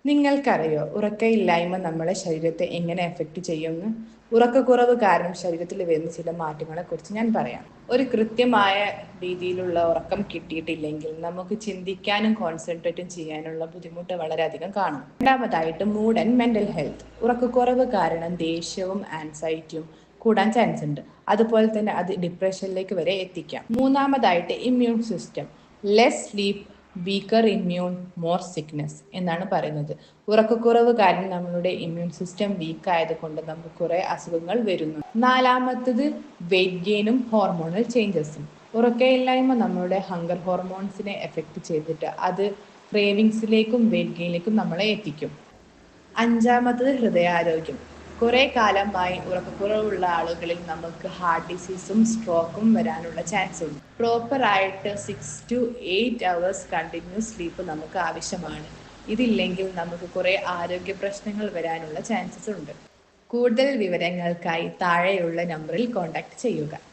നിങ്ങൾക്കറിയോ ഉറക്കമില്ലായ്മ നമ്മളെ ശരീരത്തെ എങ്ങനെ എഫക്റ്റ് ചെയ്യുമെന്ന്? ഉറക്കക്കുറവ് കാരണം ശരീരത്തിൽ വരുന്ന ചില മാറ്റങ്ങളെക്കുറിച്ച് ഞാൻ പറയാം. ഒരു കൃത്യമായ രീതിയിലുള്ള ഉറക്കം കിട്ടിയിട്ടില്ലെങ്കിൽ നമുക്ക് ചിന്തിക്കാനും കോൺസെൻട്രേറ്റും ചെയ്യാനുള്ള ബുദ്ധിമുട്ട് വളരെയധികം കാണും. രണ്ടാമതായിട്ട് മൂഡ് ആൻഡ് മെന്റൽ ഹെൽത്ത്. ഉറക്കക്കുറവ് കാരണം ദേഷ്യവും ആൻസൈറ്റിയും കൂടാൻ ചാൻസ് ഉണ്ട്. അതുപോലെ തന്നെ അത് ഡിപ്രഷനിലേക്ക് വരെ എത്തിക്കാം. മൂന്നാമതായിട്ട് immune system. Less sleep weaker immune more sickness എന്നാണ് പറയുന്നത്. ഉറക്കക്കുറവ് കാരണം നമ്മളുടെ ഇമ്മ്യൂൺ സിസ്റ്റം വീക്ക് ആയതുകൊണ്ട് നമുക്ക് കുറേ അസുഖങ്ങൾ വരുന്നു. നാലാമത്തത് വെയിറ്റ് ഗെയിനും ഹോർമോണൽ ചേഞ്ചസും. ഉറക്കമില്ലായ്മ നമ്മുടെ ഹങ്കർ ഹോർമോൺസിനെ എഫക്റ്റ് ചെയ്തിട്ട് അത് ക്രേവിങ്സിലേക്കും വെയിറ്റ് ഗെയിനിലേക്കും നമ്മളെ എത്തിക്കും. അഞ്ചാമത്തത് ഹൃദയാരോഗ്യം. കുറേ കാലമായി ഉറക്കക്കുറവുള്ള ആളുകളിൽ നമുക്ക് ഹാർട്ട് ഡിസീസും സ്ട്രോക്കും വരാനുള്ള ചാൻസ് ഉണ്ട്. പ്രോപ്പറായിട്ട് 6 to 8 hours കണ്ടിന്യൂസ് സ്ലീപ്പ് നമുക്ക് ആവശ്യമാണ്. ഇതില്ലെങ്കിൽ നമുക്ക് കുറേ ആരോഗ്യ പ്രശ്നങ്ങൾ വരാനുള്ള ചാൻസസ് ഉണ്ട്. കൂടുതൽ വിവരങ്ങൾക്കായി താഴെയുള്ള നമ്പറിൽ കോൺടാക്റ്റ് ചെയ്യുക.